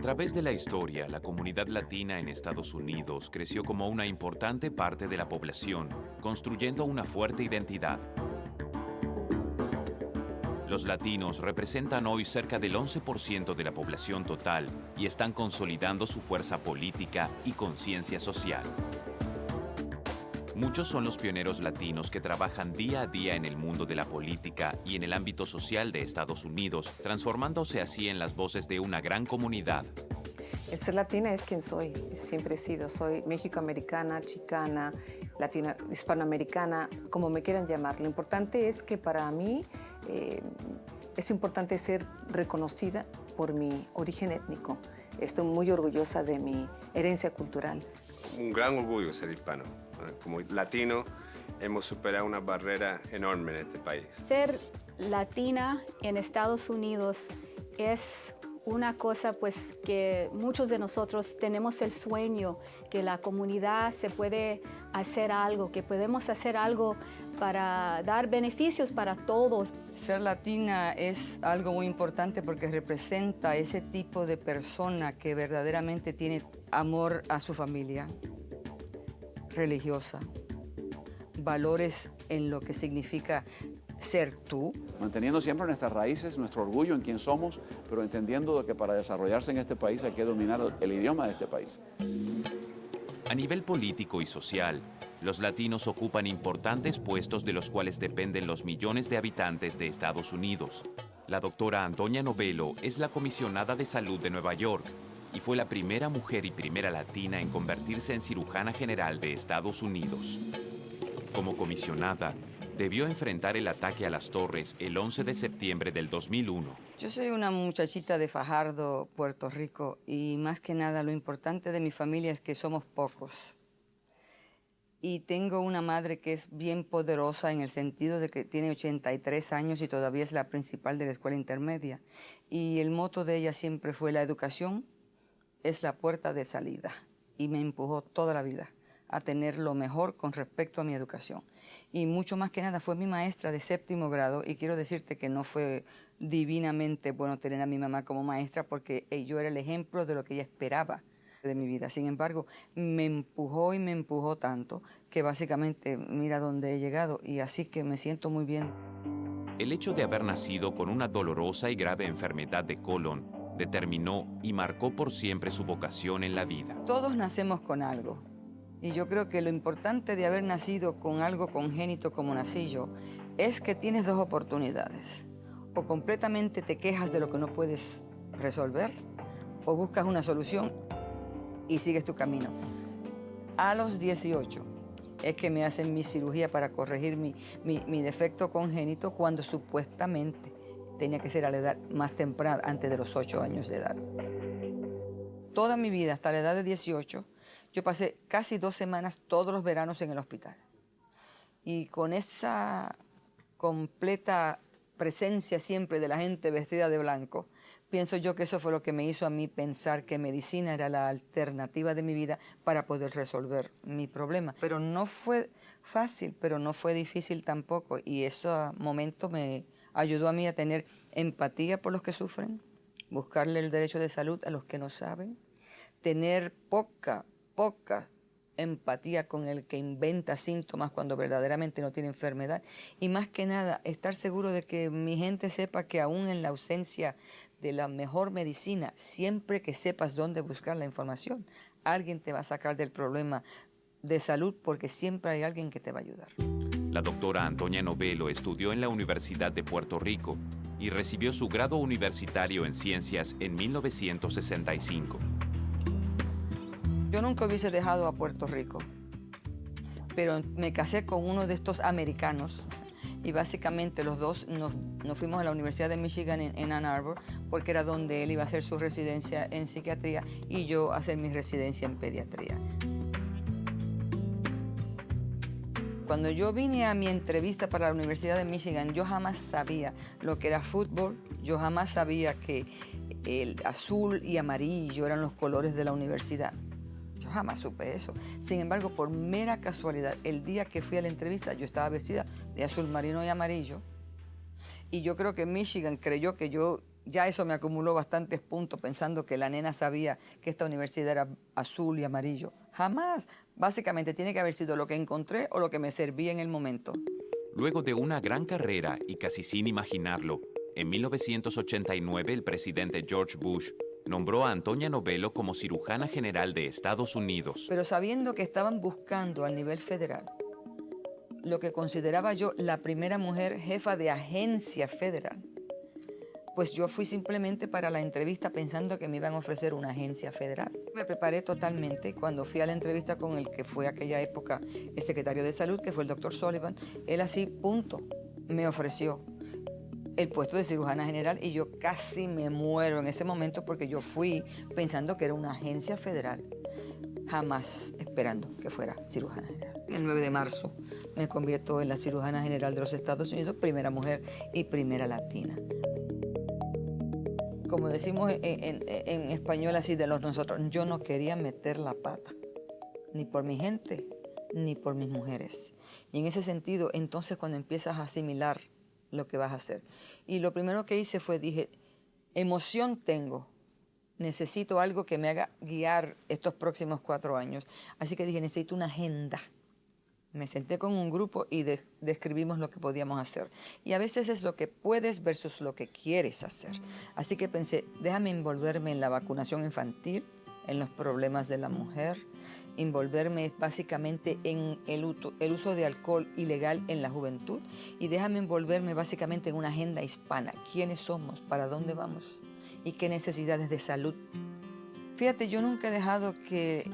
través de la historia, la comunidad latina en Estados Unidos creció como una importante parte de la población, construyendo una fuerte identidad. Los latinos representan hoy cerca del 11% de la población total y están consolidando su fuerza política y conciencia social. Muchos son los pioneros latinos que trabajan día a día en el mundo de la política y en el ámbito social de Estados Unidos, transformándose así en las voces de una gran comunidad. El ser latina es quien soy, siempre he sido. Soy mexicoamericana, chicana, latina, hispanoamericana, como me quieran llamar. Lo importante es que para mí es importante ser reconocida por mi origen étnico. Estoy muy orgullosa de mi herencia cultural. Un gran orgullo ser hispano. Como latino hemos superado una barrera enorme en este país. Ser latina en Estados Unidos es una cosa pues que muchos de nosotros tenemos el sueño que la comunidad se puede hacer algo, que podemos hacer algo para dar beneficios para todos. Ser latina es algo muy importante porque representa ese tipo de persona que verdaderamente tiene amor a su familia, religiosa, valores en lo que significa ser tú. Manteniendo siempre nuestras raíces, nuestro orgullo en quién somos, pero entendiendo que para desarrollarse en este país hay que dominar el idioma de este país. A nivel político y social, los latinos ocupan importantes puestos de los cuales dependen los millones de habitantes de Estados Unidos. La doctora Antonia Novello es la comisionada de salud de Nueva York y fue la primera mujer y primera latina en convertirse en cirujana general de Estados Unidos. Como comisionada, debió enfrentar el ataque a las torres el 11 de septiembre del 2001. Yo soy una muchachita de Fajardo, Puerto Rico, y más que nada lo importante de mi familia es que somos pocos. Y tengo una madre que es bien poderosa en el sentido de que tiene 83 años y todavía es la principal de la escuela intermedia. Y el moto de ella siempre fue: la educación es la puerta de salida. Y me empujó toda la vida a tener lo mejor con respecto a mi educación. Y mucho más que nada fue mi maestra de 7º grado, y quiero decirte que no fue divinamente bueno tener a mi mamá como maestra porque yo era el ejemplo de lo que ella esperaba de mi vida. Sin embargo, me empujó y me empujó tanto que básicamente mira dónde he llegado, y así que me siento muy bien. El hecho de haber nacido con una dolorosa y grave enfermedad de colon determinó y marcó por siempre su vocación en la vida. Todos nacemos con algo. Y yo creo que lo importante de haber nacido con algo congénito como nací yo es que tienes dos oportunidades. O completamente te quejas de lo que no puedes resolver, o buscas una solución y sigues tu camino. A los 18 es que me hacen mi cirugía para corregir mi defecto congénito, cuando supuestamente tenía que ser a la edad más temprana, antes de los 8 años de edad. Toda mi vida, hasta la edad de 18, yo pasé casi 2 semanas todos los veranos en el hospital. Y con esa completa presencia siempre de la gente vestida de blanco, pienso yo que eso fue lo que me hizo a mí pensar que medicina era la alternativa de mi vida para poder resolver mi problema. Pero no fue fácil, pero no fue difícil tampoco. Y ese momento me ayudó a mí a tener empatía por los que sufren, buscarle el derecho de salud a los que no saben, tener poca empatía con el que inventa síntomas cuando verdaderamente no tiene enfermedad, y más que nada estar seguro de que mi gente sepa que aún en la ausencia de la mejor medicina, siempre que sepas dónde buscar la información, alguien te va a sacar del problema de salud, porque siempre hay alguien que te va a ayudar. La doctora Antonia Novello estudió en la Universidad de Puerto Rico y recibió su grado universitario en ciencias en 1965. Yo nunca hubiese dejado a Puerto Rico, pero me casé con uno de estos americanos y básicamente los dos nos fuimos a la Universidad de Michigan en Ann Arbor, porque era donde él iba a hacer su residencia en psiquiatría y yo a hacer mi residencia en pediatría. Cuando yo vine a mi entrevista para la Universidad de Michigan, yo jamás sabía lo que era fútbol, yo jamás sabía que el azul y amarillo eran los colores de la universidad. Yo jamás supe eso. Sin embargo, por mera casualidad, el día que fui a la entrevista, yo estaba vestida de azul marino y amarillo. Y yo creo que Michigan creyó que yo ya eso me acumuló bastantes puntos pensando que la nena sabía que esta universidad era azul y amarillo. Jamás. Básicamente tiene que haber sido lo que encontré o lo que me servía en el momento. Luego de una gran carrera y casi sin imaginarlo, en 1989 el presidente George Bush nombró a Antonia Novello como cirujana general de Estados Unidos. Pero sabiendo que estaban buscando al nivel federal lo que consideraba yo la primera mujer jefa de agencia federal, pues yo fui simplemente para la entrevista pensando que me iban a ofrecer una agencia federal. Me preparé totalmente. Cuando fui a la entrevista con el que fue aquella época el secretario de Salud, que fue el doctor Sullivan, él así, punto, me ofreció el puesto de cirujana general y yo casi me muero en ese momento porque yo fui pensando que era una agencia federal, jamás esperando que fuera cirujana general. El 9 de marzo me convierto en la cirujana general de los Estados Unidos, primera mujer y primera latina. Como decimos en español así de los nosotros, yo no quería meter la pata, ni por mi gente, ni por mis mujeres. Y en ese sentido, entonces cuando empiezas a asimilar lo que vas a hacer. Y lo primero que hice fue, dije, emoción tengo, necesito algo que me haga guiar estos próximos 4 años. Así que dije, necesito una agenda. Me senté con un grupo y describimos lo que podíamos hacer. Y a veces es lo que puedes versus lo que quieres hacer. Así que pensé, déjame envolverme en la vacunación infantil, en los problemas de la mujer, envolverme básicamente en el uso de alcohol ilegal en la juventud y déjame envolverme básicamente en una agenda hispana. ¿Quiénes somos? ¿Para dónde vamos? ¿Y qué necesidades de salud? Fíjate, yo nunca he dejado que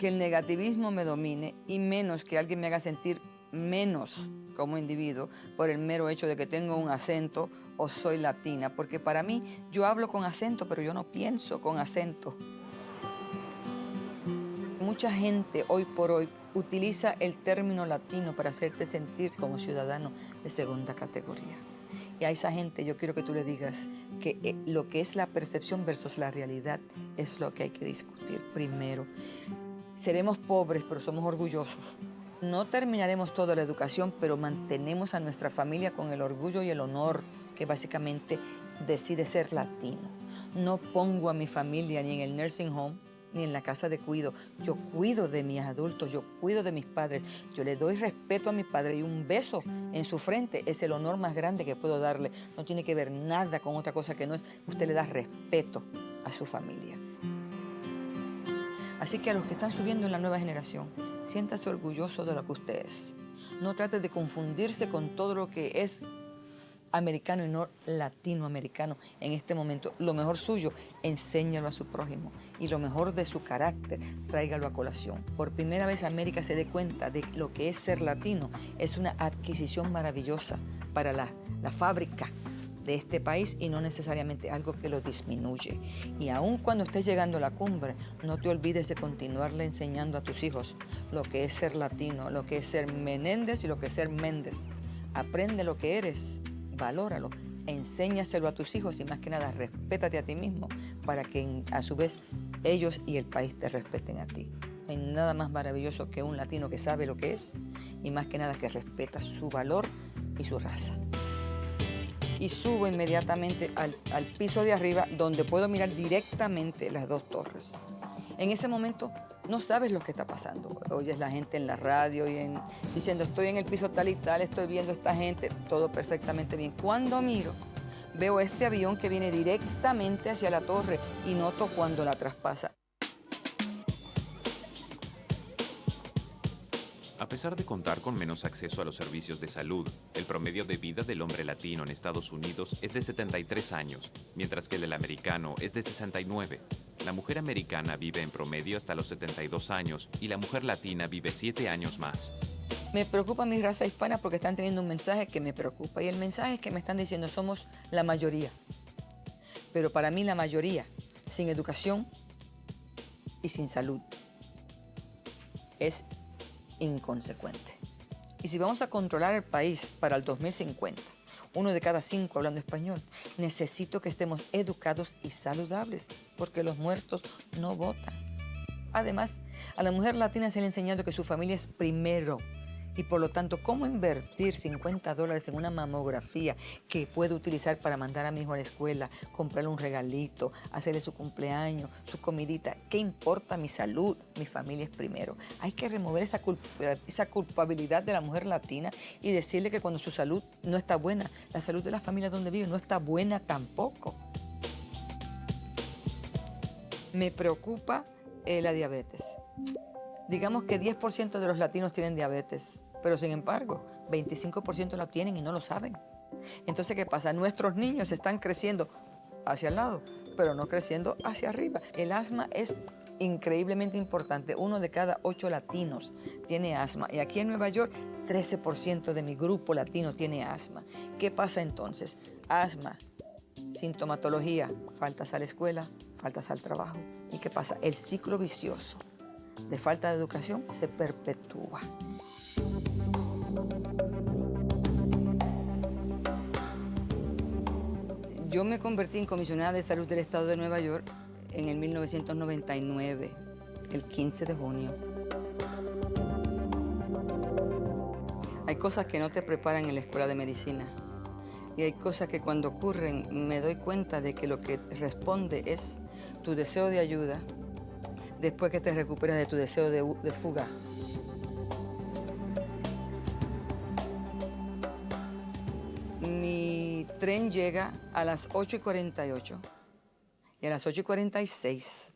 el negativismo me domine y menos que alguien me haga sentir menos como individuo por el mero hecho de que tengo un acento o soy latina, porque para mí yo hablo con acento, pero yo no pienso con acento. Mucha gente hoy por hoy utiliza el término latino para hacerte sentir como ciudadano de segunda categoría. Y a esa gente yo quiero que tú le digas que lo que es la percepción versus la realidad es lo que hay que discutir primero. Seremos pobres, pero somos orgullosos. No terminaremos toda la educación, pero mantenemos a nuestra familia con el orgullo y el honor que básicamente decide ser latino. No pongo a mi familia ni en el nursing home, ni en la casa de cuido. Yo cuido de mis adultos, yo cuido de mis padres. Yo le doy respeto a mi padre y un beso en su frente es el honor más grande que puedo darle. No tiene que ver nada con otra cosa que no es, usted le da respeto a su familia. Así que a los que están subiendo en la nueva generación, siéntase orgulloso de lo que usted es. No trate de confundirse con todo lo que es americano y no latinoamericano en este momento. Lo mejor suyo, enséñalo a su prójimo. Y lo mejor de su carácter, tráigalo a colación. Por primera vez América se dé cuenta de lo que es ser latino. Es una adquisición maravillosa para la fábrica de este país y no necesariamente algo que lo disminuye. Y aun cuando estés llegando a la cumbre, no te olvides de continuarle enseñando a tus hijos lo que es ser latino, lo que es ser Menéndez y lo que es ser Méndez. Aprende lo que eres, valóralo, enséñaselo a tus hijos y más que nada respétate a ti mismo para que a su vez ellos y el país te respeten a ti. No hay nada más maravilloso que un latino que sabe lo que es y más que nada que respeta su valor y su raza. Y subo inmediatamente al piso de arriba donde puedo mirar directamente las 2 torres. En ese momento no sabes lo que está pasando. Oyes la gente en la radio diciendo estoy en el piso tal y tal, estoy viendo a esta gente, todo perfectamente bien. Cuando miro, veo este avión que viene directamente hacia la torre y noto cuando la traspasa. A pesar de contar con menos acceso a los servicios de salud, el promedio de vida del hombre latino en Estados Unidos es de 73 años, mientras que el del americano es de 69. La mujer americana vive en promedio hasta los 72 años y la mujer latina vive 7 años más. Me preocupa mi raza hispana porque están teniendo un mensaje que me preocupa y el mensaje es que me están diciendo somos la mayoría. Pero para mí la mayoría, sin educación y sin salud, es inconsecuente. Y si vamos a controlar el país para el 2050, 1 de cada 5 hablando español, necesito que estemos educados y saludables, porque los muertos no votan. Además, a la mujer latina se le ha enseñado que su familia es primero, Y por lo tanto, ¿cómo invertir $50 en una mamografía que puedo utilizar para mandar a mi hijo a la escuela, comprarle un regalito, hacerle su cumpleaños, su comidita? ¿Qué importa mi salud? Mi familia es primero. Hay que remover esa culpabilidad de la mujer latina y decirle que cuando su salud no está buena, la salud de la familia donde vive no está buena tampoco. Me preocupa la diabetes. Digamos que 10% de los latinos tienen diabetes, pero sin embargo, 25% la tienen y no lo saben. Entonces, ¿qué pasa? Nuestros niños están creciendo hacia el lado, pero no creciendo hacia arriba. El asma es increíblemente importante. 1 de cada 8 latinos tiene asma. Y aquí en Nueva York, 13% de mi grupo latino tiene asma. ¿Qué pasa entonces? Asma, sintomatología, faltas a la escuela, faltas al trabajo. ¿Y qué pasa? El ciclo vicioso de falta de educación se perpetúa. Yo me convertí en comisionada de salud del estado de Nueva York en el 1999, el 15 de junio. Hay cosas que no te preparan en la escuela de medicina y hay cosas que cuando ocurren me doy cuenta de que lo que responde es tu deseo de ayuda después que te recuperas de tu deseo de fuga. Mi tren llega a las 8:48 y a las 8:46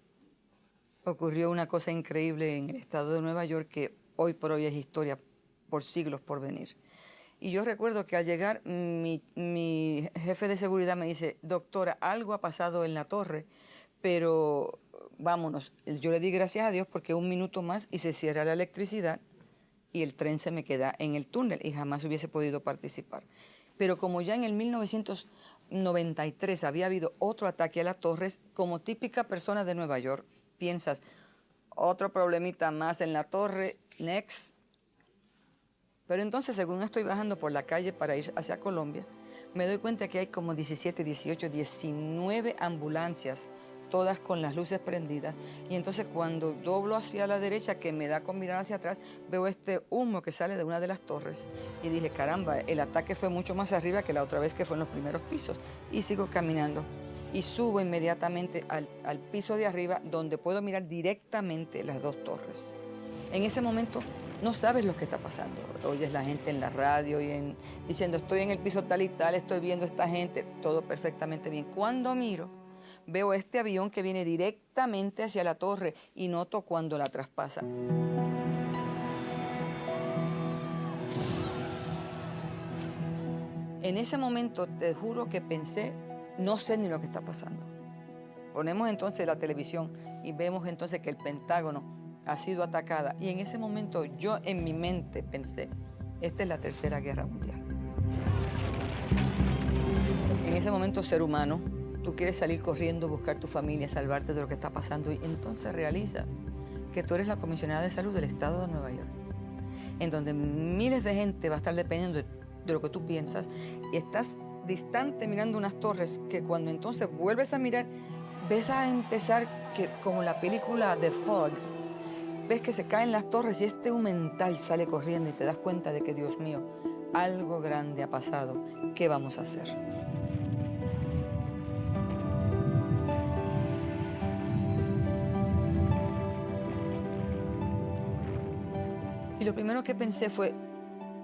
ocurrió una cosa increíble en el estado de Nueva York que hoy por hoy es historia por siglos por venir. Y yo recuerdo que al llegar mi jefe de seguridad me dice, doctora, algo ha pasado en la torre, pero vámonos. Yo le di gracias a Dios porque 1 minuto más y se cierra la electricidad y el tren se me queda en el túnel y jamás hubiese podido participar. Pero como ya en el 1993 había habido otro ataque a la torre, como típica persona de Nueva York, piensas, otro problemita más en la torre, next. Pero entonces, según estoy bajando por la calle para ir hacia Colombia, me doy cuenta que hay como 17, 18, 19 ambulancias, todas con las luces prendidas. Y entonces cuando doblo hacia la derecha, que me da con mirar hacia atrás, veo este humo que sale de una de las torres. Y dije, caramba, el ataque fue mucho más arriba que la otra vez que fue en los primeros pisos. Y sigo caminando. Y subo inmediatamente al piso de arriba, donde puedo mirar directamente las 2 torres. En ese momento no sabes lo que está pasando. Oyes la gente en la radio diciendo, estoy en el piso tal y tal, estoy viendo a esta gente, todo perfectamente bien. Cuando miro, veo este avión que viene directamente hacia la torre y noto cuando la traspasa. En ese momento te juro que pensé, no sé ni lo que está pasando. Ponemos entonces la televisión y vemos entonces que el Pentágono ha sido atacada. Y en ese momento yo en mi mente pensé, esta es la Tercera Guerra Mundial. En ese momento, ser humano, tú quieres salir corriendo, buscar tu familia, salvarte de lo que está pasando y entonces realizas que tú eres la comisionada de salud del estado de Nueva York, en donde miles de gente va a estar dependiendo de lo que tú piensas y estás distante mirando unas torres que cuando entonces vuelves a mirar, ves a empezar que como la película The Fog, ves que se caen las torres y este humental sale corriendo y te das cuenta de que, Dios mío, algo grande ha pasado. ¿Qué vamos a hacer? Y lo primero que pensé fue,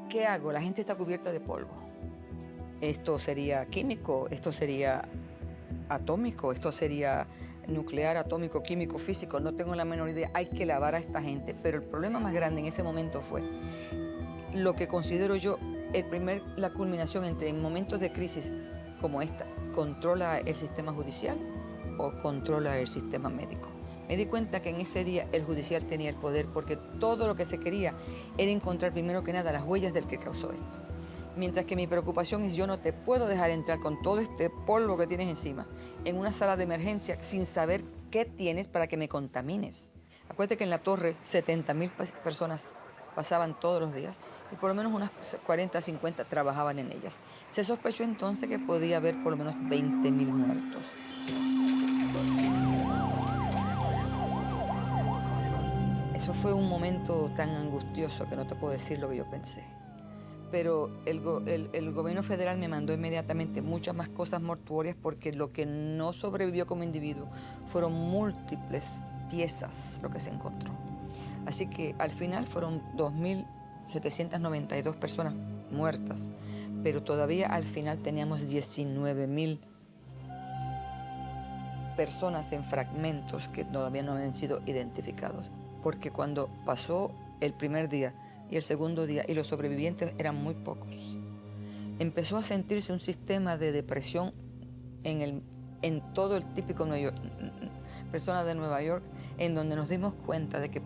¿qué hago? La gente está cubierta de polvo. Esto sería químico, esto sería atómico, esto sería nuclear, atómico, químico, físico, no tengo la menor idea, hay que lavar a esta gente. Pero el problema más grande en ese momento fue lo que considero yo la culminación entre en momentos de crisis como esta, ¿controla el sistema judicial o controla el sistema médico? Me di cuenta que en ese día el judicial tenía el poder porque todo lo que se quería era encontrar primero que nada las huellas del que causó esto. Mientras que mi preocupación es yo no te puedo dejar entrar con todo este polvo que tienes encima en una sala de emergencia sin saber qué tienes para que me contamines. Acuérdate que en la torre 70,000 personas pasaban todos los días y por lo menos unas 40, 50 trabajaban en ellas. Se sospechó entonces que podía haber por lo menos 20,000 muertos. Eso fue un momento tan angustioso que no te puedo decir lo que yo pensé. Pero el gobierno federal me mandó inmediatamente muchas más cosas mortuorias porque lo que no sobrevivió como individuo fueron múltiples piezas lo que se encontró. Así que al final fueron 2.792 personas muertas, pero todavía al final teníamos 19.000 personas en fragmentos que todavía no habían sido identificados. Porque cuando pasó el primer día y el segundo día y los sobrevivientes eran muy pocos, empezó a sentirse un sistema de depresión en todo el típico persona de Nueva York, en donde nos dimos cuenta de que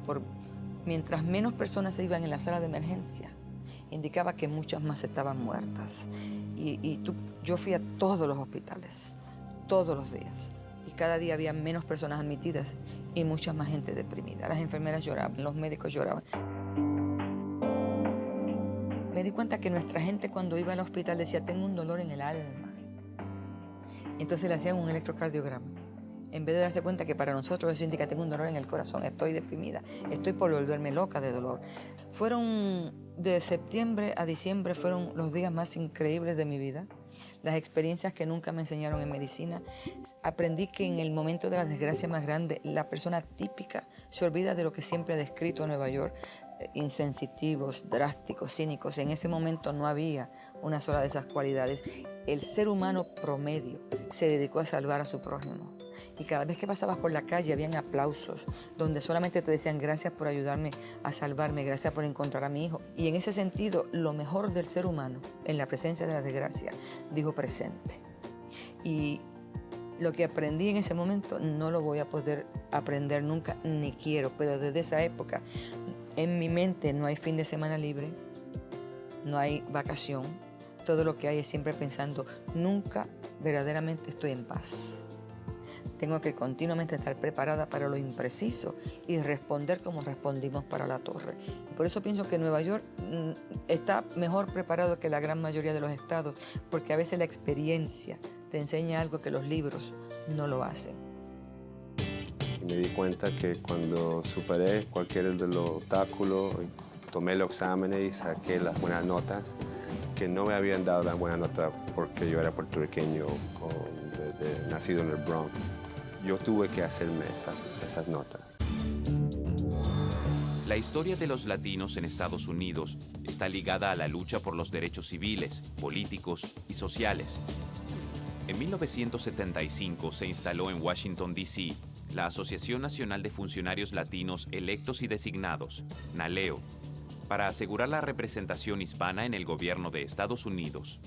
mientras menos personas se iban en la sala de emergencia, indicaba que muchas más estaban muertas. Yo fui a todos los hospitales, todos los días, y cada día había menos personas admitidas y mucha más gente deprimida. Las enfermeras lloraban, los médicos lloraban. Me di cuenta que nuestra gente cuando iba al hospital decía, tengo un dolor en el alma. Entonces le hacían un electrocardiograma. En vez de darse cuenta que para nosotros eso indica, tengo un dolor en el corazón, estoy deprimida, estoy por volverme loca de dolor. De septiembre a diciembre fueron los días más increíbles de mi vida. Las experiencias que nunca me enseñaron en medicina. Aprendí que en el momento de la desgracia más grande, la persona típica se olvida de lo que siempre he descrito en Nueva York. Insensitivos, drásticos, cínicos. En ese momento no había una sola de esas cualidades. El ser humano promedio se dedicó a salvar a su prójimo. Y cada vez que pasabas por la calle habían aplausos donde solamente te decían gracias por ayudarme a salvarme, gracias por encontrar a mi hijo. Y en ese sentido, lo mejor del ser humano en la presencia de la desgracia, dijo presente. Y lo que aprendí en ese momento no lo voy a poder aprender nunca, ni quiero, pero desde esa época en mi mente no hay fin de semana libre, no hay vacación, todo lo que hay es siempre pensando, nunca verdaderamente estoy en paz. Tengo que continuamente estar preparada para lo impreciso y responder como respondimos para la torre. Por eso pienso que Nueva York está mejor preparado que la gran mayoría de los estados, porque a veces la experiencia te enseña algo que los libros no lo hacen. Me di cuenta que cuando superé cualquiera de los obstáculos, tomé los exámenes y saqué las buenas notas, que no me habían dado la buena nota porque yo era puertorriqueño o nacido en el Bronx. Yo tuve que hacerme esas notas. La historia de los latinos en Estados Unidos está ligada a la lucha por los derechos civiles, políticos y sociales. En 1975 se instaló en Washington, D.C., la Asociación Nacional de Funcionarios Latinos Electos y Designados, NALEO, para asegurar la representación hispana en el gobierno de Estados Unidos.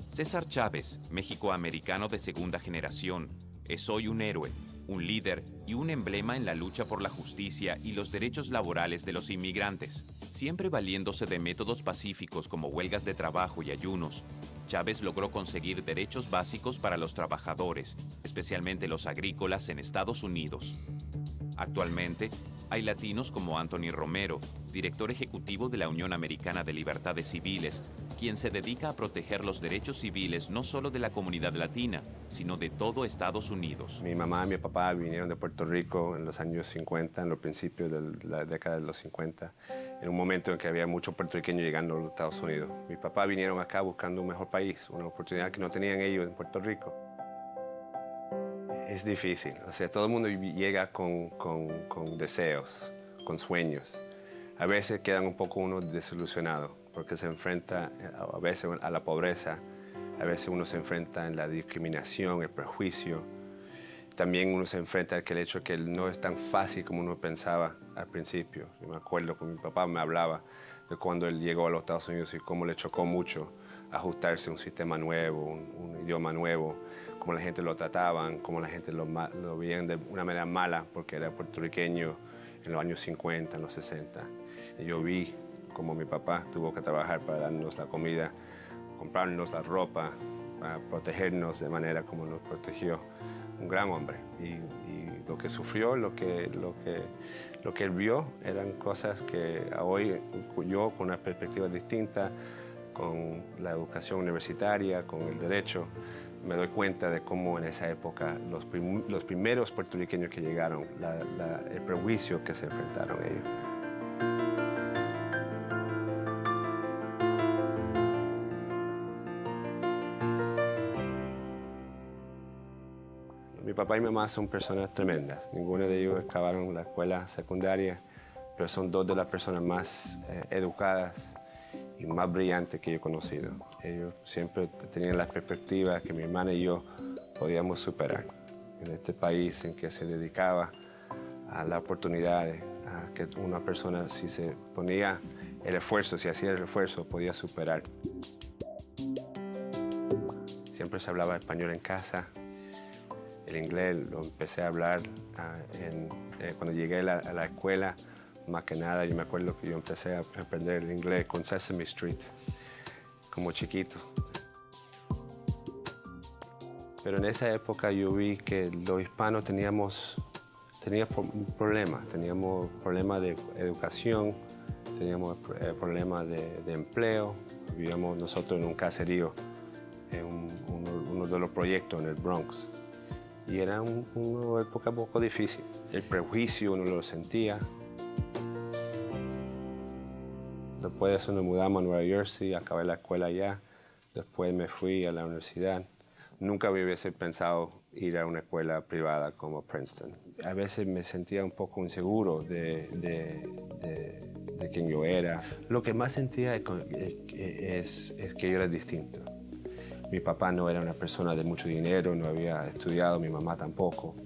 César Chávez, mexicoamericano de segunda generación, es hoy un héroe, un líder y un emblema en la lucha por la justicia y los derechos laborales de los inmigrantes. Siempre valiéndose de métodos pacíficos como huelgas de trabajo y ayunos, Chávez logró conseguir derechos básicos para los trabajadores, especialmente los agrícolas en Estados Unidos. Actualmente, hay latinos como Anthony Romero, director ejecutivo de la Unión Americana de Libertades Civiles, quien se dedica a proteger los derechos civiles no solo de la comunidad latina, sino de todo Estados Unidos. Mi mamá y mi papá vinieron de Puerto Rico en los años 50, en los principios de la década de los 50, en un momento en que había muchos puertorriqueños llegando a los Estados Unidos. Mi papá vinieron acá buscando un mejor país, una oportunidad que no tenían ellos en Puerto Rico. Es difícil, o sea, todo el mundo llega con deseos, con sueños. A veces quedan un poco uno desilusionado porque se enfrenta a veces a la pobreza, a veces uno se enfrenta a la discriminación, el prejuicio. También uno se enfrenta al hecho de que no es tan fácil como uno pensaba al principio. Yo me acuerdo que mi papá me hablaba de cuando él llegó a los Estados Unidos y cómo le chocó mucho ajustarse a un sistema nuevo, un idioma nuevo, cómo la gente lo trataban, cómo la gente lo veían de una manera mala porque era puertorriqueño en los años 50, en los 60. Y yo vi cómo mi papá tuvo que trabajar para darnos la comida, comprarnos la ropa, para protegernos de manera como nos protegió. Un gran hombre. Y lo que sufrió, lo que él vio, eran cosas que hoy yo, con una perspectiva distinta, con la educación universitaria, con el derecho, me doy cuenta de cómo en esa época los primeros puertorriqueños que llegaron, el prejuicio que se enfrentaron ellos. Mi papá y mi mamá son personas tremendas. Ninguno de ellos acabaron la escuela secundaria, pero son dos de las personas más educadas y más brillantes que yo he conocido. Ellos siempre tenían la perspectiva que mi hermana y yo podíamos superar. En este país en que se dedicaba a las oportunidades, a que una persona, si se ponía el esfuerzo, si hacía el esfuerzo, podía superar. Siempre se hablaba español en casa. El inglés lo empecé a hablar cuando llegué a la escuela. Más que nada, yo me acuerdo que yo empecé a aprender el inglés con Sesame Street, como chiquito. Pero en esa época yo vi que los hispanos teníamos problemas. Teníamos problemas de educación, teníamos problemas de empleo. Vivíamos nosotros en un caserío, en uno de los proyectos en el Bronx. Y era una época un poco difícil. El prejuicio uno lo sentía. Después de eso nos mudamos a Nueva Jersey, acabé la escuela allá. Después me fui a la universidad. Nunca me hubiese pensado ir a una escuela privada como Princeton. A veces me sentía un poco inseguro de quién yo era. Lo que más sentía es que yo era distinto. Mi papá no era una persona de mucho dinero, no había estudiado, mi mamá tampoco.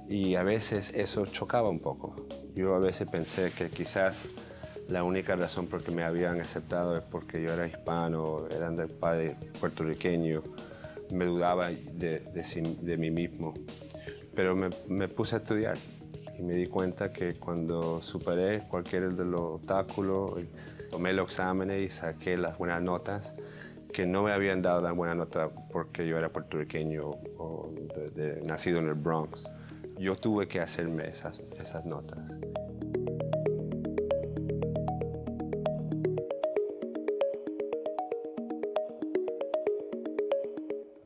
Y a veces eso chocaba un poco. Yo a veces pensé que quizás la única razón por que me habían aceptado es porque yo era hispano, eran de padre puertorriqueño. Me dudaba de mí mismo. Pero me puse a estudiar y me di cuenta que cuando superé cualquier de los obstáculos, tomé los exámenes y saqué las buenas notas, que no me habían dado la buena nota porque yo era puertorriqueño o nacido en el Bronx. Yo tuve que hacerme esas notas.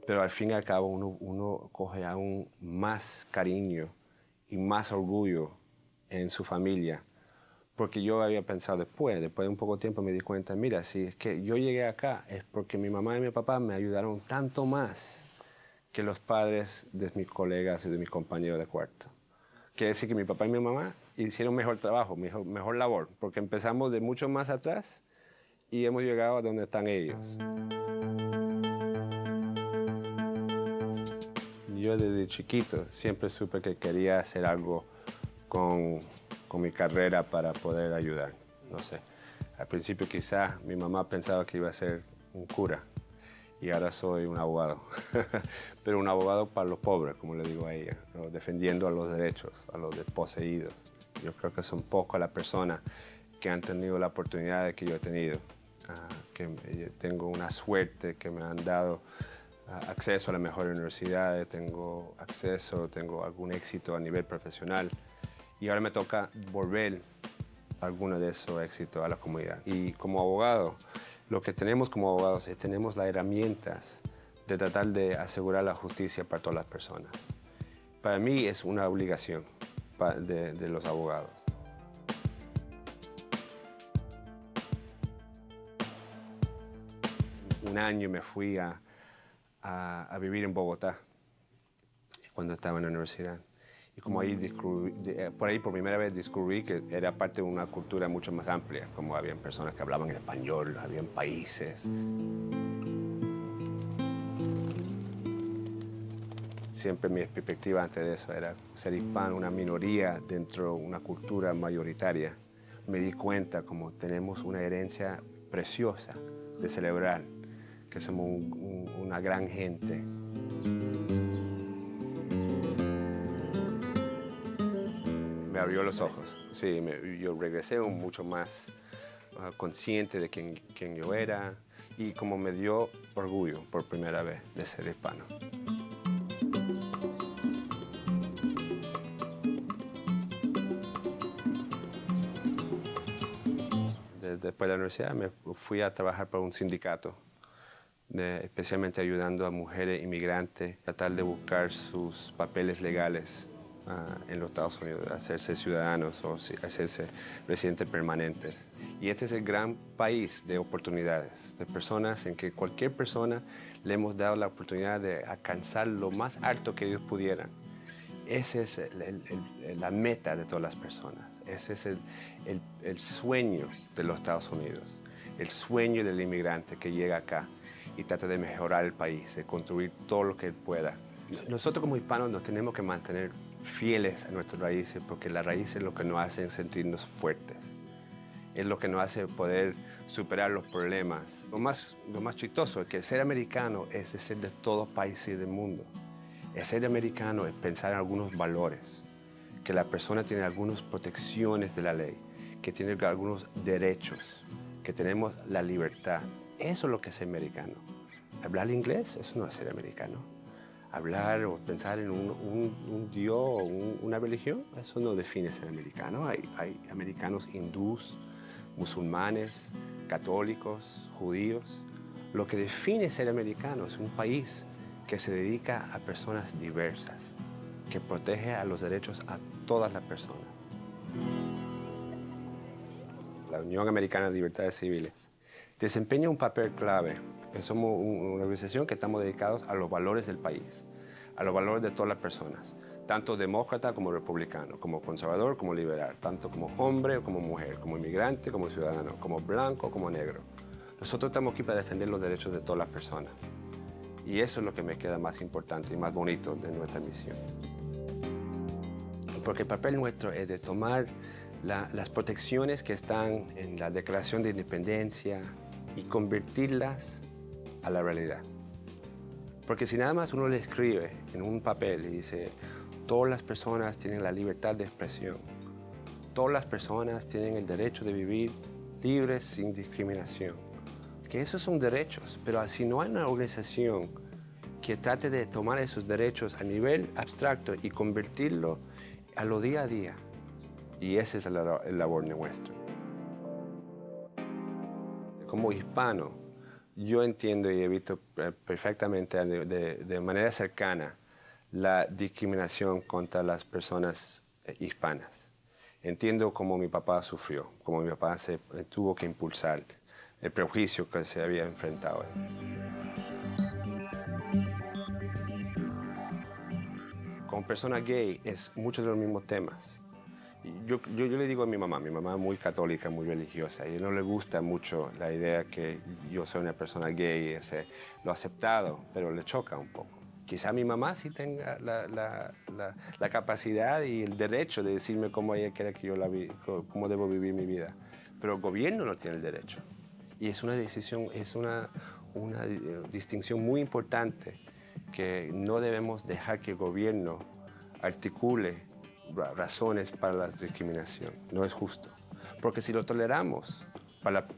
Pero al fin y al cabo uno coge aún más cariño y más orgullo en su familia. Porque yo había pensado después de un poco de tiempo me di cuenta, mira, si es que yo llegué acá es porque mi mamá y mi papá me ayudaron tanto más que los padres de mis colegas y de mis compañeros de cuarto. Quiere decir que mi papá y mi mamá hicieron mejor trabajo, mejor labor, porque empezamos de mucho más atrás y hemos llegado a donde están ellos. Yo desde chiquito siempre supe que quería hacer algo con mi carrera para poder ayudar. No sé, al principio quizás mi mamá pensaba que iba a ser un cura y ahora soy un abogado. Pero un abogado para los pobres, como le digo a ella, ¿no? Defendiendo a los derechos, a los desposeídos. Yo creo que son pocas las personas que han tenido la oportunidad que yo he tenido. Que tengo una suerte que me han dado acceso a las mejores universidades, tengo algún éxito a nivel profesional y ahora me toca volver alguno de esos éxitos a la comunidad. Y como abogado, lo que tenemos como abogados es tenemos las herramientas de tratar de asegurar la justicia para todas las personas. Para mí es una obligación de los abogados. Un año me fui a vivir en Bogotá cuando estaba en la universidad. Y como ahí por primera vez descubrí que era parte de una cultura mucho más amplia, como habían personas que hablaban en español, habían países. Siempre mi perspectiva antes de eso era ser hispano, una minoría dentro de una cultura mayoritaria. Me di cuenta como tenemos una herencia preciosa de celebrar, que somos una gran gente. Me abrió los ojos. Sí, yo regresé mucho más consciente de quién yo era y como me dio orgullo por primera vez de ser hispano. Después de la universidad me fui a trabajar para un sindicato, especialmente ayudando a mujeres inmigrantes a tratar de buscar sus papeles legales en los Estados Unidos, hacerse ciudadanos o hacerse residentes permanentes. Y este es el gran país de oportunidades, de personas en que cualquier persona le hemos dado la oportunidad de alcanzar lo más alto que ellos pudieran Esa es la meta de todas las personas. Ese es el sueño de los Estados Unidos, el sueño del inmigrante que llega acá y trata de mejorar el país, de construir todo lo que él pueda. Nosotros como hispanos nos tenemos que mantener fieles a nuestras raíces, porque las raíces es lo que nos hacen sentirnos fuertes. Es lo que nos hace poder superar los problemas. Lo más chistoso es que ser americano es ser de todos países del mundo. El ser americano es pensar en algunos valores, que la persona tiene algunas protecciones de la ley, que tiene algunos derechos, que tenemos la libertad. Eso es lo que es ser americano. Hablar inglés, eso no es ser americano. Hablar o pensar en un dios o una religión, eso no define ser americano. Hay americanos hindús, musulmanes, católicos, judíos. Lo que define ser americano es un país que se dedica a personas diversas, que protege a los derechos a todas las personas. La Unión Americana de Libertades Civiles desempeña un papel clave. Somos una organización que estamos dedicados a los valores del país, a los valores de todas las personas, tanto demócrata como republicano, como conservador como liberal, tanto como hombre como mujer, como inmigrante como ciudadano, como blanco como negro. Nosotros estamos aquí para defender los derechos de todas las personas. Y eso es lo que me queda más importante y más bonito de nuestra misión. Porque el papel nuestro es de tomar las protecciones que están en la Declaración de Independencia y convertirlas a la realidad. Porque si nada más uno le escribe en un papel y dice, todas las personas tienen la libertad de expresión, todas las personas tienen el derecho de vivir libres sin discriminación, que esos son derechos, pero si no hay una organización que trate de tomar esos derechos a nivel abstracto y convertirlo a lo día a día, y ese es el labor nuestro. Como hispano, yo entiendo y he visto perfectamente de manera cercana la discriminación contra las personas hispanas. Entiendo cómo mi papá sufrió, cómo mi papá se tuvo que impulsar el prejuicio que se había enfrentado. Como persona gay es muchos de los mismos temas. Yo le digo a mi mamá es muy católica, muy religiosa, y a ella no le gusta mucho la idea que yo soy una persona gay, lo ha aceptado, pero le choca un poco. Quizá mi mamá sí tenga la capacidad y el derecho de decirme cómo ella quiere que yo cómo debo vivir mi vida, pero el gobierno no tiene el derecho. Y es una decisión, es una distinción muy importante que no debemos dejar que el gobierno articule razones para la discriminación. No es justo. Porque si lo toleramos, para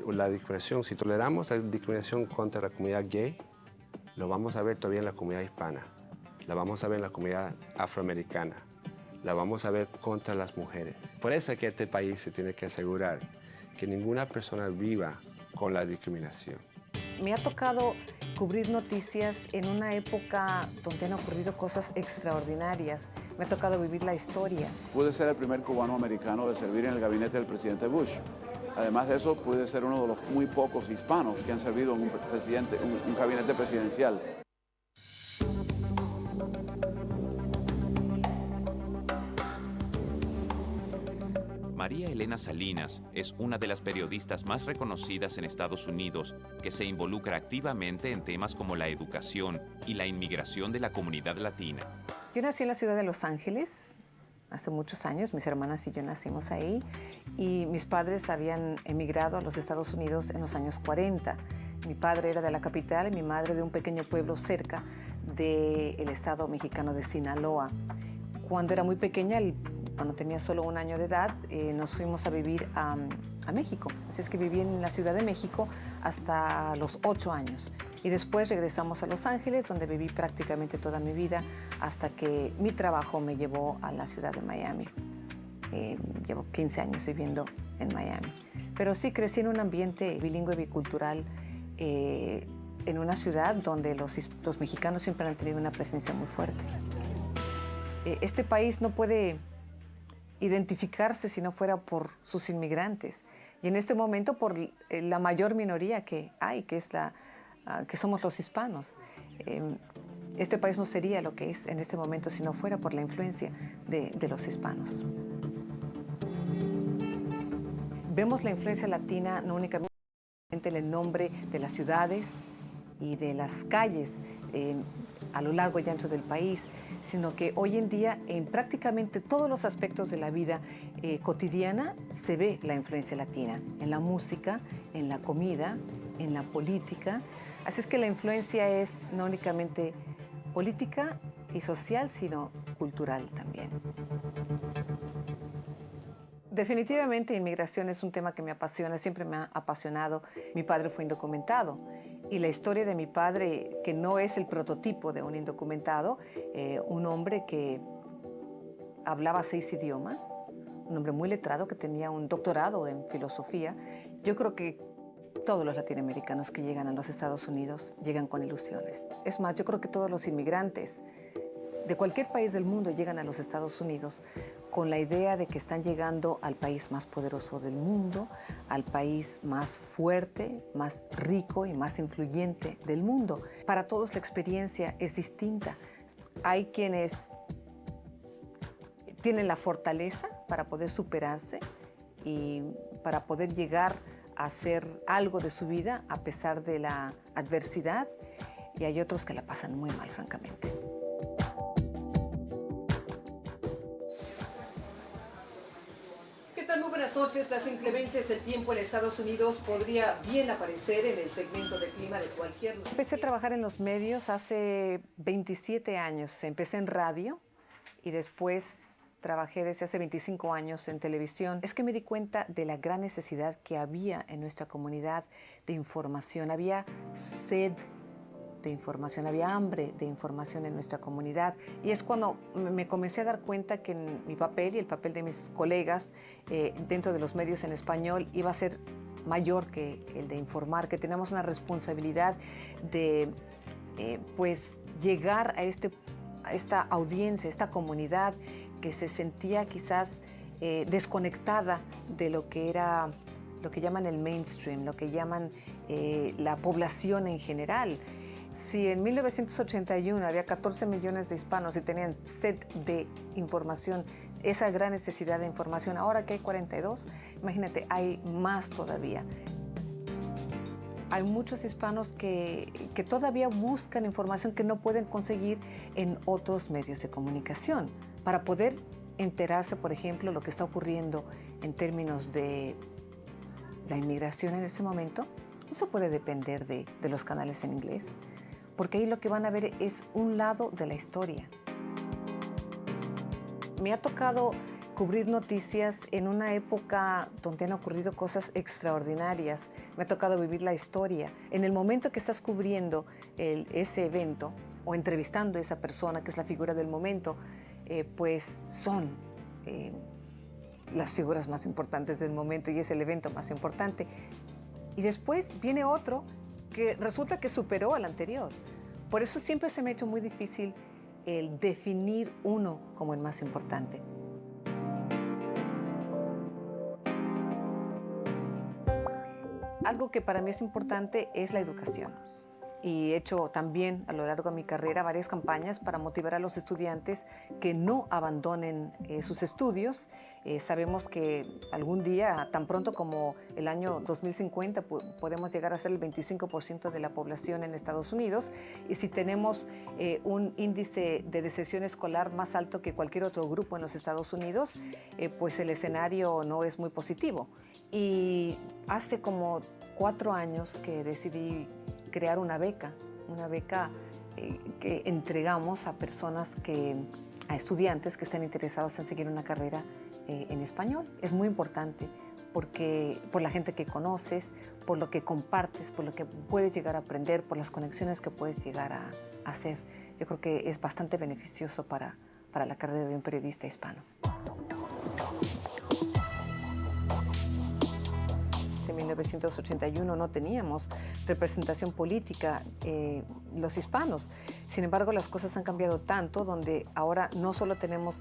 la discriminación, si toleramos la discriminación contra la comunidad gay, lo vamos a ver todavía en la comunidad hispana, la vamos a ver en la comunidad afroamericana, la vamos a ver contra las mujeres. Por eso es que este país se tiene que asegurar que ninguna persona viva con la discriminación. Me ha tocado cubrir noticias en una época donde han ocurrido cosas extraordinarias. Me ha tocado vivir la historia. Pude ser el primer cubano-americano de servir en el gabinete del presidente Bush. Además de eso, pude ser uno de los muy pocos hispanos que han servido en un gabinete presidencial. María Elena Salinas es una de las periodistas más reconocidas en Estados Unidos que se involucra activamente en temas como la educación y la inmigración de la comunidad latina. Yo nací en la ciudad de Los Ángeles hace muchos años, mis hermanas y yo nacimos ahí, y mis padres habían emigrado a los Estados Unidos en los años 40. Mi padre era de la capital y mi madre de un pequeño pueblo cerca del estado mexicano de Sinaloa. Cuando era muy pequeña, cuando tenía solo 1 año de edad, nos fuimos a vivir a México. Así es que viví en la Ciudad de México hasta los 8 años. Y después regresamos a Los Ángeles, donde viví prácticamente toda mi vida, hasta que mi trabajo me llevó a la ciudad de Miami. Llevo 15 años viviendo en Miami. Pero sí crecí en un ambiente bilingüe bicultural, en una ciudad donde los mexicanos siempre han tenido una presencia muy fuerte. Este país no puede identificarse si no fuera por sus inmigrantes. Y en este momento por la mayor minoría que hay, que somos los hispanos. Este país no sería lo que es en este momento si no fuera por la influencia de los hispanos. Vemos la influencia latina no únicamente en el nombre de las ciudades y de las calles a lo largo y ancho del país, sino que hoy en día en prácticamente todos los aspectos de la vida cotidiana se ve la influencia latina, en la música, en la comida, en la política. Así es que la influencia es no únicamente política y social, sino cultural también. Definitivamente inmigración es un tema que me apasiona, siempre me ha apasionado. Mi padre fue indocumentado y la historia de mi padre, que no es el prototipo de un indocumentado, un hombre que hablaba 6 idiomas, un hombre muy letrado que tenía un doctorado en filosofía. Yo creo que todos los latinoamericanos que llegan a los Estados Unidos llegan con ilusiones. Es más, yo creo que todos los inmigrantes de cualquier país del mundo llegan a los Estados Unidos con la idea de que están llegando al país más poderoso del mundo, al país más fuerte, más rico y más influyente del mundo. Para todos la experiencia es distinta. Hay quienes tienen la fortaleza para poder superarse y para poder llegar a hacer algo de su vida a pesar de la adversidad, y hay otros que la pasan muy mal, francamente. ¿Qué tal? Muy buenas noches. Las inclemencias del tiempo en Estados Unidos podría bien aparecer en el segmento de clima de cualquier... Empecé a trabajar en los medios hace 27 años. Empecé en radio y después trabajé desde hace 25 años en televisión. Es que me di cuenta de la gran necesidad que había en nuestra comunidad de información. Había sed de información, había hambre de información en nuestra comunidad. Y es cuando me comencé a dar cuenta que mi papel y el papel de mis colegas dentro de los medios en español iba a ser mayor que el de informar, que tenemos una responsabilidad de pues llegar a esta audiencia, esta comunidad que se sentía quizás desconectada de lo que era, lo que llaman el mainstream, lo que llaman la población en general. Si en 1981 había 14 millones de hispanos y tenían sed de información, esa gran necesidad de información, ahora que hay 42, imagínate, hay más todavía. Hay muchos hispanos que todavía buscan información que no pueden conseguir en otros medios de comunicación. Para poder enterarse, por ejemplo, lo que está ocurriendo en términos de la inmigración en este momento, eso puede depender de los canales en inglés, porque ahí lo que van a ver es un lado de la historia. Me ha tocado cubrir noticias en una época donde han ocurrido cosas extraordinarias. Me ha tocado vivir la historia. En el momento que estás cubriendo ese evento o entrevistando a esa persona que es la figura del momento, pues son las figuras más importantes del momento y es el evento más importante. Y después viene otro que resulta que superó al anterior. Por eso siempre se me ha hecho muy difícil el definir uno como el más importante. Algo que para mí es importante es la educación. Y he hecho también a lo largo de mi carrera varias campañas para motivar a los estudiantes que no abandonen sus estudios. Sabemos que algún día, tan pronto como el año 2050, podemos llegar a ser el 25% de la población en Estados Unidos. Y si tenemos un índice de deserción escolar más alto que cualquier otro grupo en los Estados Unidos, pues el escenario no es muy positivo. Y hace como 4 años que decidí crear una beca que entregamos a personas a estudiantes que estén interesados en seguir una carrera en español. Es muy importante por la gente que conoces, por lo que compartes, por lo que puedes llegar a aprender, por las conexiones que puedes llegar a hacer. Yo creo que es bastante beneficioso para la carrera de un periodista hispano. En 1981 no teníamos representación política los hispanos. Sin embargo, las cosas han cambiado tanto, donde ahora no solo tenemos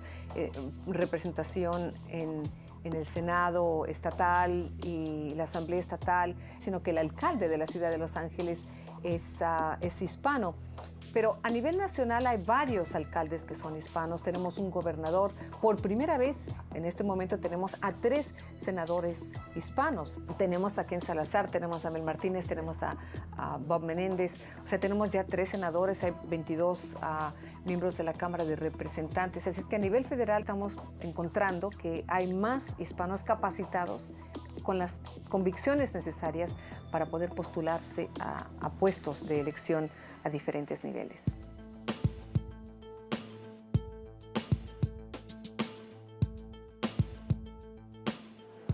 representación en el Senado estatal y la Asamblea estatal, sino que el alcalde de la ciudad de Los Ángeles es hispano. Pero a nivel nacional hay varios alcaldes que son hispanos, tenemos un gobernador. Por primera vez en este momento tenemos a 3 senadores hispanos. Tenemos a Ken Salazar, tenemos a Mel Martínez, tenemos a Bob Menéndez. O sea, tenemos ya 3 senadores, hay 22 miembros de la Cámara de Representantes. Así es que a nivel federal estamos encontrando que hay más hispanos capacitados con las convicciones necesarias para poder postularse a puestos de elección a diferentes niveles.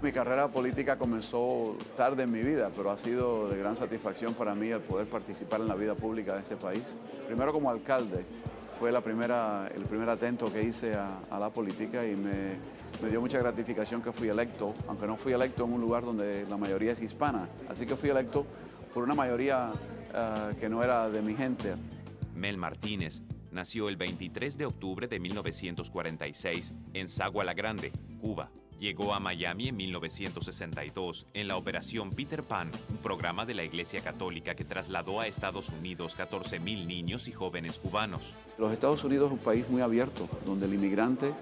Mi carrera política comenzó tarde en mi vida, pero ha sido de gran satisfacción para mí el poder participar en la vida pública de este país. Primero como alcalde, fue el primer atento que hice a la política y me dio mucha gratificación que fui electo, aunque no fui electo en un lugar donde la mayoría es hispana. Así que fui electo por una mayoría que no era de mi gente. Mel Martínez nació el 23 de octubre de 1946 en Sagua la Grande, Cuba. Llegó a Miami en 1962 en la Operación Peter Pan, un programa de la Iglesia Católica que trasladó a Estados Unidos 14,000 niños y jóvenes cubanos. Los Estados Unidos es un país muy abierto, donde el inmigrante,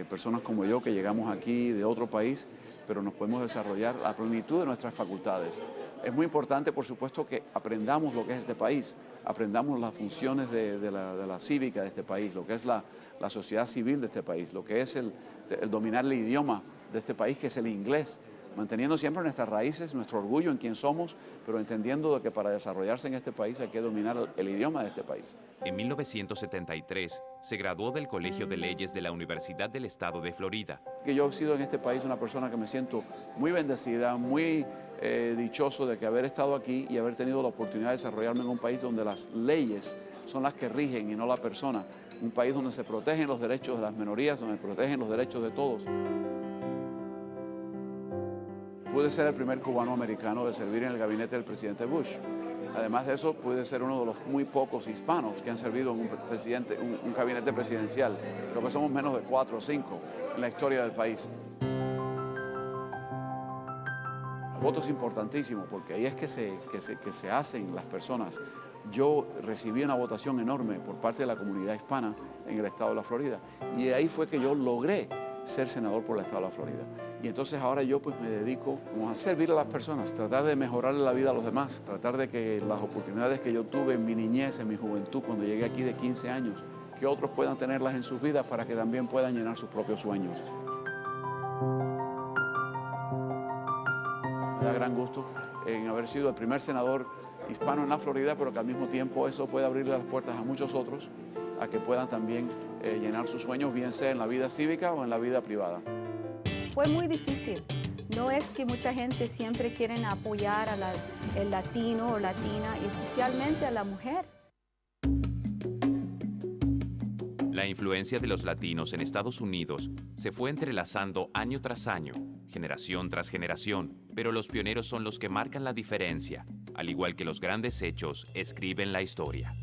personas como yo que llegamos aquí de otro país, pero nos podemos desarrollar a plenitud de nuestras facultades. Es muy importante, por supuesto, que aprendamos lo que es este país, aprendamos las funciones de la cívica de este país, lo que es la sociedad civil de este país, lo que es el dominar el idioma de este país, que es el inglés, manteniendo siempre nuestras raíces, nuestro orgullo en quién somos, pero entendiendo de que para desarrollarse en este país hay que dominar el idioma de este país. En 1973 se graduó del Colegio de Leyes de la Universidad del Estado de Florida. Que yo he sido en este país una persona que me siento muy bendecida, muy dichoso de que haber estado aquí y haber tenido la oportunidad de desarrollarme en un país donde las leyes son las que rigen y no la persona. Un país donde se protegen los derechos de las minorías, donde se protegen los derechos de todos. Pude ser el primer cubano-americano de servir en el gabinete del presidente Bush. Además de eso, pude ser uno de los muy pocos hispanos que han servido en un gabinete presidencial. Creo que somos menos de 4 o 5 en la historia del país. El voto es importantísimo porque ahí es que se hacen las personas. Yo recibí una votación enorme por parte de la comunidad hispana en el estado de la Florida y ahí fue que yo logré ser senador por el estado de la Florida. Y entonces ahora yo pues me dedico a servir a las personas, tratar de mejorarle la vida a los demás, tratar de que las oportunidades que yo tuve en mi niñez, en mi juventud, cuando llegué aquí de 15 años, que otros puedan tenerlas en sus vidas para que también puedan llenar sus propios sueños. Me da gran gusto en haber sido el primer senador hispano en la Florida, pero que al mismo tiempo eso puede abrirle las puertas a muchos otros a que puedan también llenar sus sueños, bien sea en la vida cívica o en la vida privada. Fue muy difícil. No es que mucha gente siempre quieren apoyar al latino o latina, y especialmente a la mujer. La influencia de los latinos en Estados Unidos se fue entrelazando año tras año, generación tras generación, pero los pioneros son los que marcan la diferencia, al igual que los grandes hechos escriben la historia.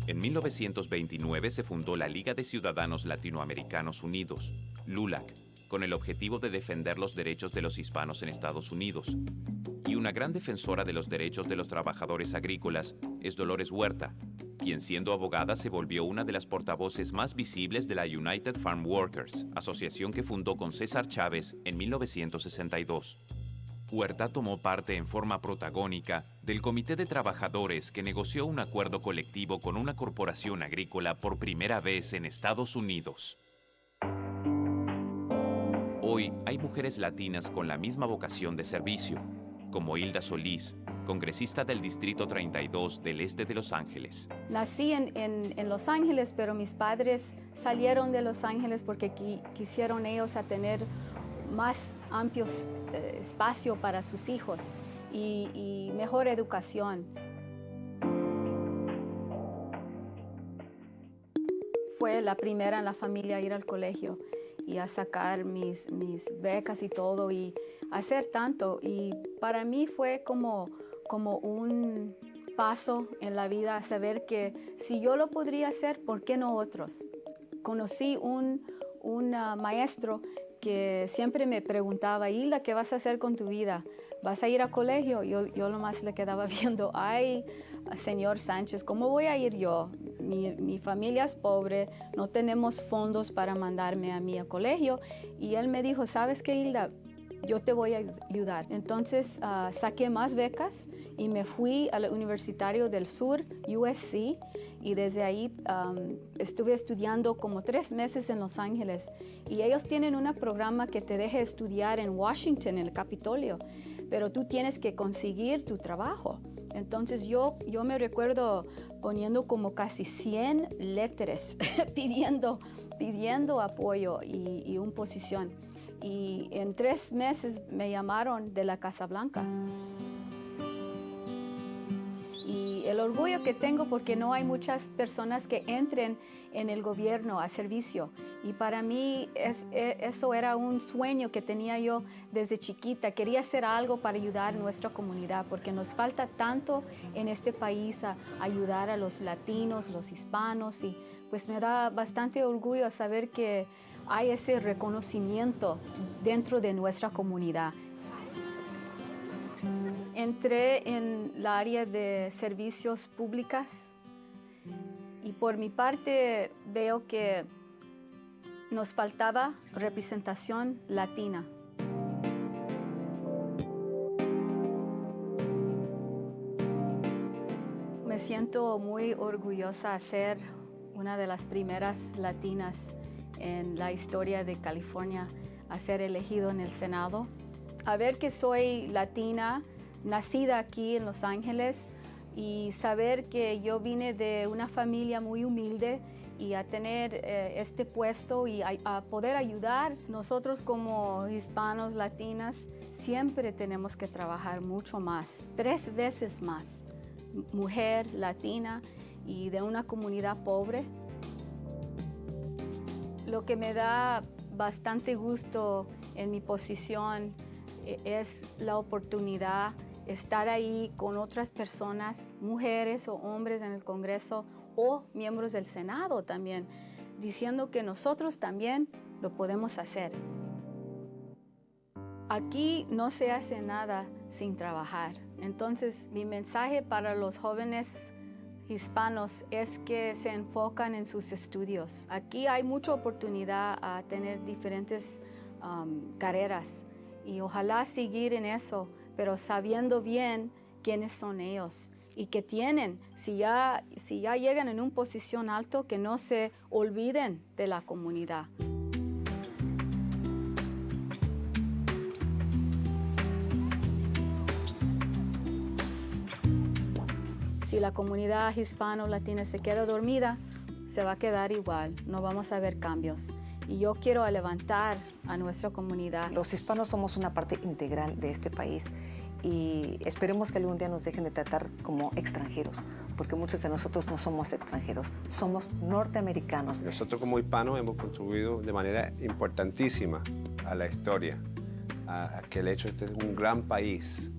En 1929 se fundó la Liga de Ciudadanos Latinoamericanos Unidos, LULAC, con el objetivo de defender los derechos de los hispanos en Estados Unidos. Y una gran defensora de los derechos de los trabajadores agrícolas es Dolores Huerta, quien siendo abogada se volvió una de las portavoces más visibles de la United Farm Workers, asociación que fundó con César Chávez en 1962. Huerta tomó parte en forma protagónica del Comité de Trabajadores que negoció un acuerdo colectivo con una corporación agrícola por primera vez en Estados Unidos. Hoy hay mujeres latinas con la misma vocación de servicio, como Hilda Solís, congresista del Distrito 32 del este de Los Ángeles. Nací en Los Ángeles, pero mis padres salieron de Los Ángeles porque quisieron ellos a tener más amplios espacio para sus hijos y mejor educación. Fue la primera en la familia a ir al colegio y a sacar mis becas y todo y hacer tanto. Y para mí fue como un paso en la vida a saber que si yo lo podría hacer, ¿por qué no otros? Conocí un maestro que siempre me preguntaba, Hilda, ¿qué vas a hacer con tu vida? ¿Vas a ir a colegio? Yo nomás le quedaba viendo, ay, señor Sánchez, ¿cómo voy a ir yo? Mi familia es pobre, no tenemos fondos para mandarme a mí a colegio. Y él me dijo, ¿sabes qué, Hilda? Yo te voy a ayudar. Entonces saqué más becas y me fui al Universitario del Sur, USC, y desde ahí estuve estudiando como 3 meses en Los Ángeles. Y ellos tienen un programa que te deja estudiar en Washington, en el Capitolio, pero tú tienes que conseguir tu trabajo. Entonces yo me recuerdo poniendo como casi 100 letras pidiendo apoyo y una posición. Y en 3 meses me llamaron de la Casa Blanca. Y el orgullo que tengo porque no hay muchas personas que entren en el gobierno a servicio. Y para mí eso era un sueño que tenía yo desde chiquita. Quería hacer algo para ayudar a nuestra comunidad porque nos falta tanto en este país a ayudar a los latinos, los hispanos. Y pues me da bastante orgullo saber que hay ese reconocimiento dentro de nuestra comunidad. Entré en el área de servicios públicos y por mi parte veo que nos faltaba representación latina. Me siento muy orgullosa de ser una de las primeras latinas en la historia de California a ser elegido en el Senado. A ver que soy latina, nacida aquí en Los Ángeles, y saber que yo vine de una familia muy humilde y a tener este puesto y a poder ayudar. Nosotros como hispanos, latinas, siempre tenemos que trabajar mucho más, 3 veces más. Mujer, latina y de una comunidad pobre. Lo que me da bastante gusto en mi posición es la oportunidad de estar ahí con otras personas, mujeres o hombres en el Congreso o miembros del Senado también, diciendo que nosotros también lo podemos hacer. Aquí no se hace nada sin trabajar. Entonces, mi mensaje para los jóvenes hispanos es que se enfocan en sus estudios. Aquí hay mucha oportunidad a tener diferentes carreras y ojalá seguir en eso, pero sabiendo bien quiénes son ellos y que tienen, si ya llegan en una posición alta, que no se olviden de la comunidad. Si la comunidad hispano-latina se queda dormida, se va a quedar igual, no vamos a ver cambios. Y yo quiero levantar a nuestra comunidad. Los hispanos somos una parte integral de este país y esperemos que algún día nos dejen de tratar como extranjeros, porque muchos de nosotros no somos extranjeros, somos norteamericanos. Nosotros como hispanos hemos contribuido de manera importantísima a la historia, a que el hecho de este es un gran país.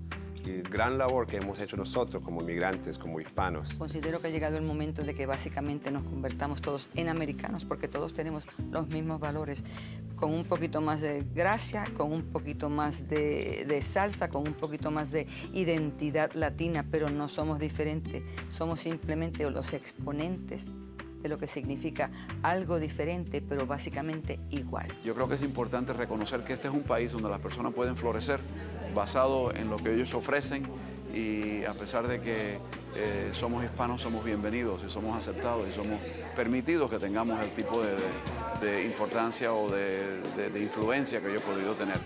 Y gran labor que hemos hecho nosotros como inmigrantes, como hispanos. Considero que ha llegado el momento de que básicamente nos convertamos todos en americanos, porque todos tenemos los mismos valores, con un poquito más de gracia, con un poquito más de salsa, con un poquito más de identidad latina, pero no somos diferentes, somos simplemente los exponentes de lo que significa algo diferente, pero básicamente igual. Yo creo que es importante reconocer que este es un país donde las personas pueden florecer basado en lo que ellos ofrecen y a pesar de que somos hispanos, somos bienvenidos y somos aceptados y somos permitidos que tengamos el tipo de importancia o de influencia que yo he podido tener.